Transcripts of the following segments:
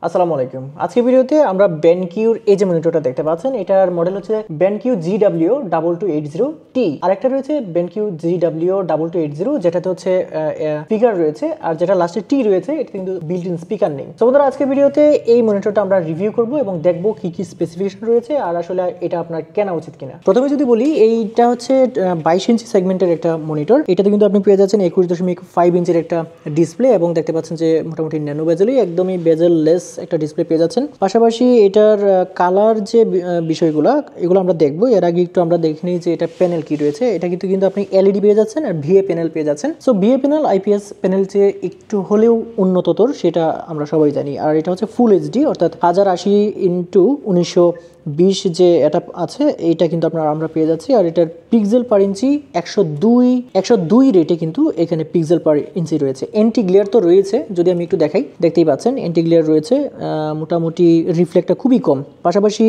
আসসালামু আলাইকুম। আজকের ভিডিওতে আমরা বেনকিউর এই যে মনিটরটা দেখতে পাচ্ছেন, এটার মডেল হচ্ছে বেনকিউ GW2280T। আরেকটা রয়েছে বেনকিউ GW2280, যেটাতে হচ্ছে স্পিকার রয়েছে, আর যেটা লাস্টে টি রয়েছে এটা কিন্তু বিল্ট ইন স্পিকার নেই। তো বন্ধুরা, আজকের ভিডিওতে এই মনিটরটা আমরা রিভিউ করব এবং দেখব কি কি স্পেসিফিকেশন রয়েছে আর আসলে এটা আপনার কেনা উচিত কিনা। প্রথমে যদি বলি, এইটা হচ্ছে 22 ইঞ্চি সেগমেন্টের একটা মনিটর। এটাতে কিন্তু আপনি পেয়ে যাচ্ছেন 21.5 ইঞ্চির একটা ডিসপ্লে এবং দেখতে পাচ্ছেন যে মোটামুটি ন্যানো বেজেলই, একদমই বেজেল লেস একটা ডিসপ্লে পেয়ে যাচ্ছেন। পাশাপাশি এটার কালার যে বিষয়গুলো এগুলো আমরা দেখবো। এর আগে একটু আমরা দেখে নিই যে এটা প্যানেল কি রয়েছে। এটা কিন্তু আপনি এলইডি পেয়ে যাচ্ছেন আর ভিএ প্যানেল পেয়ে যাচ্ছেন। So VA panel IPS panel যে একটু হলেও উন্নততর সেটা আমরা সবাই জানি। আর এটা হচ্ছে ফুল এইচডি, অর্থাৎ 1080x1920 যে এটা আছে এইটা কিন্তু আমরা পেয়ে যাচ্ছি। আর এটার পিক্সেল পার ইঞ্চি 102 রেটে কিন্তু এখানে পিক্সেল পার ইঞ্চি রয়েছে। এন্টি গ্লেয়ার তো রয়েছে, যদি আমি একটু দেখাই, দেখতেই পাচ্ছেন এন্টি গ্লেয়ার রয়েছে। মোটামুটি রিফ্লেক্টটা খুবই কম। পাশাপাশি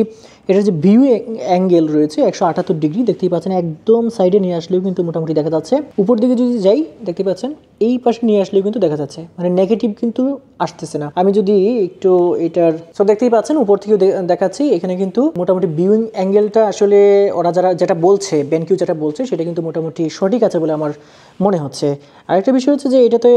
এটার যে ভিউ অ্যাঙ্গেল রয়েছে 178 ডিগ্রি, দেখতেই পাচ্ছেন একদম সাইডে নিয়ে আসলেও কিন্তু মোটামুটি দেখা যাচ্ছে। উপর দিকে যদি যাই দেখতে পাচ্ছেন এই পাশে নিয়ে আসলেও কিন্তু দেখা যাচ্ছে, মানে নেগেটিভ কিন্তু আসতেছে না। আমি যদি একটু এটার দেখতেই পাচ্ছেন উপর থেকেও দেখাচ্ছি, এখানে কিন্তু মোটামুটি ভিউইং অ্যাঙ্গেলটা আসলে ওরা যেটা বলছে, বেনকিউ যেটা বলছে সেটা কিন্তু মোটামুটি সঠিক আছে বলে আমার মনে হচ্ছে। আরেকটা বিষয় হচ্ছে যে এটাতে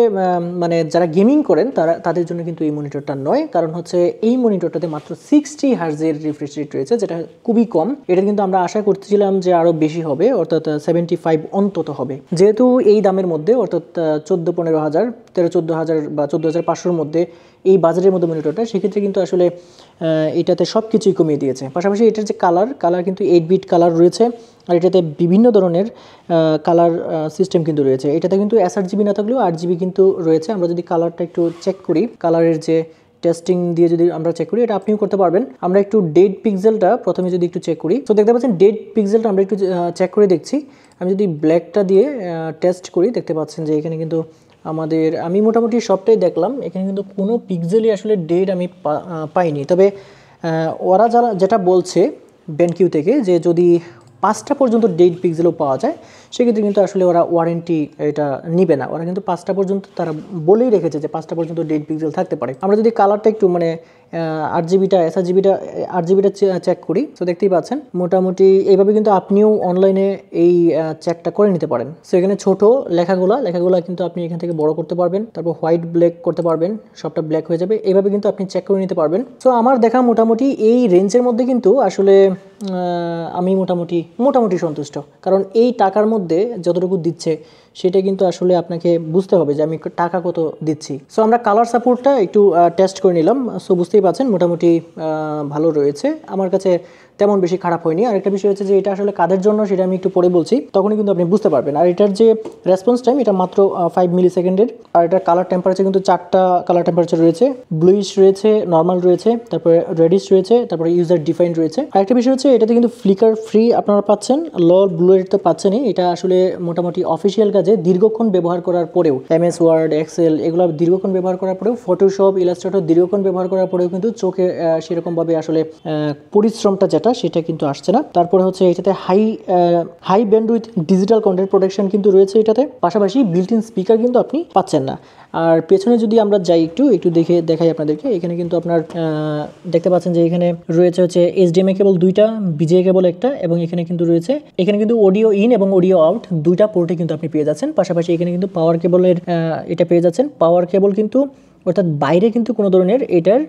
মানে যারা গেমিং করেন তাদের জন্য কিন্তু এই মনিটরটা নয়, কারণ হচ্ছে এই মনিটরটাতে মাত্র 60 হার্জের রিফ্রেশ রেট রয়েছে, যেটা খুবই কম। এটা কিন্তু আমরা আশা করতেছিলাম যে আরো বেশি হবে, অর্থাৎ 75 অন্তত হবে। যেহেতু এই দামের মধ্যে, অর্থাৎ 14-15 হাজার, 13-14 হাজার বা 14,500-র মধ্যে এই বাজারের মধ্যে মনিটরটা, সেক্ষেত্রে কিন্তু আসলে এটাতে সব কিছুই কমিয়ে দিয়েছে। পাশাপাশি এটার যে কালার কিন্তু 8 বিট কালার রয়েছে, আর এটাতে বিভিন্ন ধরনের কালার সিস্টেম কিন্তু রয়েছে। এটাতে কিন্তু sRGB না থাকলেও 8GB কিন্তু রয়েছে। আমরা যদি কালারটা একটু চেক করি, কালারের যে টেস্টিং দিয়ে যদি আমরা চেক করি, এটা আপনিও করতে পারবেন। আমরা একটু ডেড পিক্সেলটা প্রথমে যদি একটু চেক করি, তো দেখতে পাচ্ছেন ডেড পিক্সেলটা আমরা একটু চেক করে দেখছি। আমি যদি ব্ল্যাকটা দিয়ে টেস্ট করি, দেখতে পাচ্ছেন যে এখানে কিন্তু আমি মোটামুটি সবটাই দেখলাম, এখানে কিন্তু কোনো পিক্সেলই আসলে ডেড আমি পাইনি। তবে ওরা যেটা বলছে বেনকিউ থেকে, যে যদি 5টা পর্যন্ত ডেড পিক্সেলও পাওয়া যায়, সেক্ষেত্রে কিন্তু আসলে ওরা ওয়ারেন্টি এটা নিবে না। ওরা কিন্তু 5টা পর্যন্ত তারা বলেই রেখেছে যে 5টা পর্যন্ত ডেড পিক্সেল থাকতে পারে। আমরা যদি কালারটা একটু মানে 8GBটা চেক করি, তো দেখতেই পাচ্ছেন মোটামুটি এইভাবে কিন্তু আপনিও অনলাইনে এই চেকটা করে নিতে পারেন। সো এখানে ছোট লেখাগুলা কিন্তু আপনি এখান থেকে বড় করতে পারবেন, তারপর হোয়াইট ব্ল্যাক করতে পারবেন, সবটা ব্ল্যাক হয়ে যাবে। এইভাবে কিন্তু আপনি চেক করে নিতে পারবেন। সো আমার দেখা মোটামুটি এই রেঞ্জের মধ্যে কিন্তু আসলে আমি মোটামুটি সন্তুষ্ট, কারণ এই টাকার মধ্যে যতটুকু দিচ্ছে সেটা কিন্তু আসলে আপনাকে বুঝতে হবে যে আমি টাকা কত দিচ্ছি। সো আমরা কালার সাপোর্টটা একটু টেস্ট করে নিলাম। সো বুঝতেই পাচ্ছেন মোটামুটি ভালো রয়েছে, আমার কাছে তেমন বেশি খারাপ হয়নি। আর একটা বিষয় হচ্ছে যে এটা আসলে কাদের জন্য সেটা আমি একটু পরে বলছি, তখনই কিন্তু আপনি বুঝতে পারবেন। আর এটার যে রেসপন্স টাইম এটা মাত্র 5 মিলি সেকেন্ডের। আর এটার কালার টেম্পারেচার কিন্তু 4টা কালার টেম্পারেচার রয়েছে, ব্লুইশ রয়েছে, নর্মাল রয়েছে, তারপরে রেডিশ রয়েছে, তারপরে ইউজার ডিফাইন্ড রয়েছে। আর একটা বিষয় হচ্ছে এটাতে কিন্তু ফ্লিকার ফ্রি আপনারা পাচ্ছেন, ব্লু লাইট তো পাচ্ছেনই। এটা আসলে মোটামুটি অফিসিয়াল কাজে দীর্ঘক্ষণ ব্যবহার করার পরেও, MS ওয়ার্ড, এক্সেল এগুলো দীর্ঘক্ষণ ব্যবহার করার পরেও, ফটোশপ, ইলাস্ট্রেটর দীর্ঘক্ষণ ব্যবহার করার পরেও কিন্তু চোখে সেরকমভাবে আসলে পরিশ্রমটা যেটা সেটা কিন্তু আসছে না। তারপরে হচ্ছে এটাতে high bandwidth digital content protection কিন্তু রয়েছে এটাতে। পাশাপাশি বিল্ট ইন স্পিকার কিন্তু আপনি পাচ্ছেন না। আর পেছনে যদি আমরা যাই একটু দেখাই আপনাদেরকে, এখানে কিন্তু আপনার দেখতে পাচ্ছেন যে এখানে রয়েছে হচ্ছে HDMI কেবল 2টা, BGA কেবল একটা, এবং এখানে কিন্তু অডিও ইন এবং অডিও আউট 2টা পোর্টে কিন্তু আপনি পেয়ে যাচ্ছেন। পাশাপাশি এখানে কিন্তু পাওয়ার কেবলের এটা পেয়ে যাচ্ছেন। পাওয়ার কেবল কিন্তু, অর্থাৎ বাইরে কিন্তু কোনো ধরনের এটার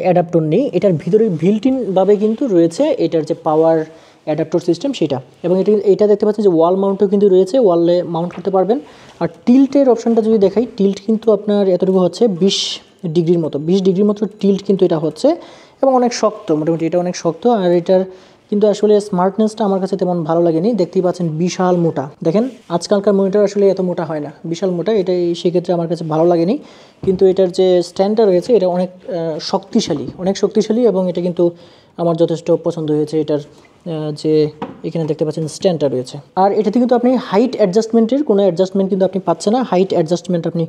অ্যাডাপ্টর নেই, এটার ভিতরে বিল্ট ইন ভাবে কিন্তু রয়েছে এটার যে পাওয়ার অ্যাডাপ্টর সিস্টেম সেটা। এবং এটা দেখতে পাচ্ছেন যে ওয়াল মাউন্টও কিন্তু রয়েছে, ওয়ালে মাউন্ট করতে পারবেন। আর টিল্টের অপশনটা যদি দেখাই, টিল্ট কিন্তু আপনার এতটুকু হচ্ছে 20 ডিগ্রির মতো টিল্ট কিন্তু এটা হচ্ছে, এবং অনেক শক্ত, মোটামুটি এটা অনেক শক্ত। আর এটার কিন্তু আসলে স্মার্টনেসটা আমার কাছে তেমন ভালো লাগেনি। দেখতেই পাচ্ছেন বিশাল মোটা, দেখেন আজকালকার মনিটর আসলে এত মোটা হয় না, বিশাল মোটা, এটাই সেক্ষেত্রে আমার কাছে ভালো লাগেনি। কিন্তু এটার যে স্ট্যান্ডটা রয়েছে এটা অনেক শক্তিশালী, এবং এটা কিন্তু আমার যথেষ্ট পছন্দ হয়েছে। এটার যে এখানে দেখতে পাচ্ছেন স্ট্যান্ডটা রয়েছে। আর এটাতে কিন্তু আপনি হাইট অ্যাডজাস্টমেন্টের কোনো অ্যাডজাস্টমেন্ট কিন্তু আপনি পাচ্ছেন না, হাইট অ্যাডজাস্টমেন্ট আপনি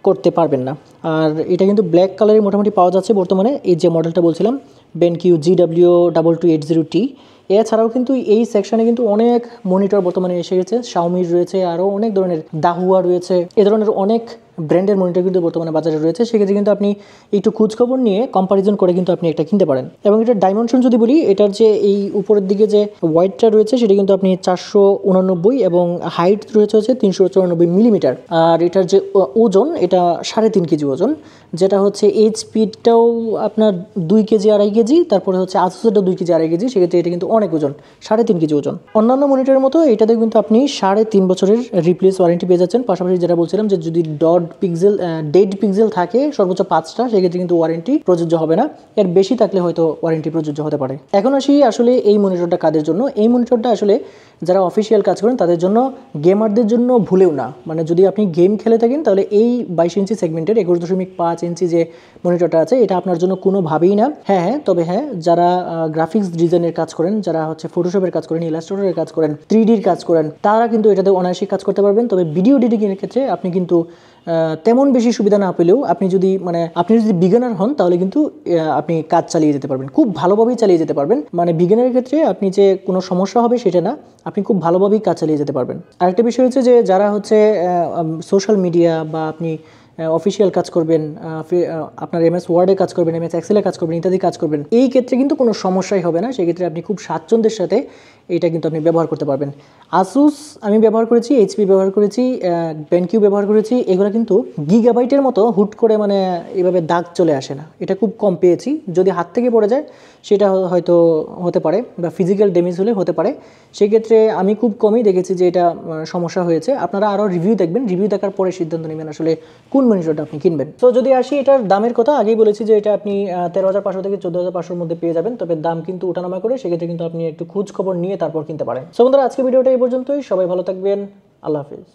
করতে পারবেন না। আর এটা কিন্তু ব্ল্যাক কালারে মোটামুটি পাওয়া যাচ্ছে বর্তমানে, এই যে মডেলটা বলছিলাম বেনকিউ GW2280T। এছাড়াও কিন্তু এই সেকশনে কিন্তু অনেক মনিটর বর্তমানে এসে গেছে, শাওমির রয়েছে, আরও অনেক ধরনের, দাহুয়া রয়েছে, এ ধরনের অনেক ব্র্যান্ডের মনিটর কিন্তু বর্তমানে বাজারে রয়েছে। সেক্ষেত্রে কিন্তু আপনি একটু খোঁজখবর নিয়ে কম্পারিজন করে কিন্তু আপনি একটা কিনতে পারেন। এবং এটার ডাইমেনশন যদি বলি, এটার যে এই উপরের দিকে যে ওয়াইডটা রয়েছে সেটা কিন্তু আপনি 489 এবং হাইট রয়েছে হচ্ছে 394 মিলিমিটার। আর এটার যে ওজন, এটা 3.5 কেজি ওজন, যেটা হচ্ছে এইচপিটাও আপনার 2 কেজি 2.5 কেজি, তারপরে হচ্ছে আসুসেরটাও 2 কেজি 2.5 কেজি। সেক্ষেত্রে এটা কিন্তু অনেক ওজন, 3.5 কেজি ওজন। অন্যান্য মনিটরের মতো এটাতে কিন্তু আপনি 3.5 বছরের রিপ্লেস ওয়ারেন্টি পেয়ে যাচ্ছেন। পাশাপাশি যেটা বলছিলাম যে যদি ডেড পিক্সেল থাকে সর্বোচ্চ 5টা, সেক্ষেত্রে কিন্তু ওয়ারেন্টি প্রযোজ্য হবে না। এর বেশি থাকলে হয়তো ওয়ারেন্টি প্রযোজ্য হতে পারে। এখন আসি আসলে এই মনিটরটা কাদের জন্য। এই মনিটরটা আসলে যারা অফিসিয়াল কাজ করেন তাদের জন্য, গেমারদের জন্য ভুলেও না। মানে যদি আপনি গেম খেলে থাকেন তাহলে এই 22 ইঞ্চি সেগমেন্টের 21.5 ইঞ্চি যে মনিটরটা আছে এটা আপনার জন্য কোনোভাবেই না। তবে যারা গ্রাফিক্স ডিজাইনের কাজ করেন, যারা হচ্ছে ফটোশপের কাজ করেন, ইলাস্ট্রেটরের কাজ করেন, 3Dর কাজ করেন, তারা কিন্তু এটাতে অনায়াসে কাজ করতে পারবেন। তবে ভিডিও এডিটিংয়ের ক্ষেত্রে আপনি কিন্তু তেমন বেশি সুবিধা না পেলেও আপনি যদি বিগিনার হন তাহলে কিন্তু আপনি কাজ চালিয়ে যেতে পারবেন, খুব ভালোভাবেই চালিয়ে যেতে পারবেন। মানে বিগিনারের ক্ষেত্রে আপনি যে কোনো সমস্যা হবে সেটা না, আপনি খুব ভালোভাবেই কাজ চালিয়ে যেতে পারবেন। আরেকটা বিষয় হচ্ছে যে যারা হচ্ছে সোশ্যাল মিডিয়া বা আপনি অফিসিয়াল কাজ করবেন, আপনার MS ওয়ার্ডে কাজ করবেন, MS এক্সেলে কাজ করবেন, ইত্যাদি কাজ করবেন, এই ক্ষেত্রে কিন্তু কোনো সমস্যাই হবে না। সেক্ষেত্রে আপনি খুব স্বাচ্ছন্দ্যের সাথে এটা কিন্তু আপনি ব্যবহার করতে পারবেন। আসুস আমি ব্যবহার করেছি, HP ব্যবহার করেছি, বেনকিউ ব্যবহার করেছি। এগুলো কিন্তু গিগাবাইটের মতো হুট করে মানে এভাবে দাগ চলে আসে না, এটা খুব কম পেয়েছি। যদি হাত থেকে পড়ে যায় সেটা হয়তো হতে পারে, বা ফিজিক্যাল ড্যামেজ হলে হতে পারে। সেক্ষেত্রে আমি খুব কমই দেখেছি যে এটা সমস্যা হয়েছে। আপনারা আরও রিভিউ দেখবেন, রিভিউ দেখার পরে সিদ্ধান্ত নেবেন আসলে কোন মনিটরটা আপনি কিনবেন। তো যদি আসি এটার দামের কথা, আগেই বলেছি যে এটা আপনি 13,500 থেকে 14,500 মধ্যে পেয়ে যাবেন। তবে দাম কিন্তু ওঠানামা করে, সেক্ষেত্রে কিন্তু আপনি একটু খোঁজ খবর নিয়ে তারপর কিনতে পারেন। সো বন্ধুরা, আজকে ভিডিওটা এই পর্যন্তই। সবাই ভালো থাকবেন, আল্লাহ হাফিজ।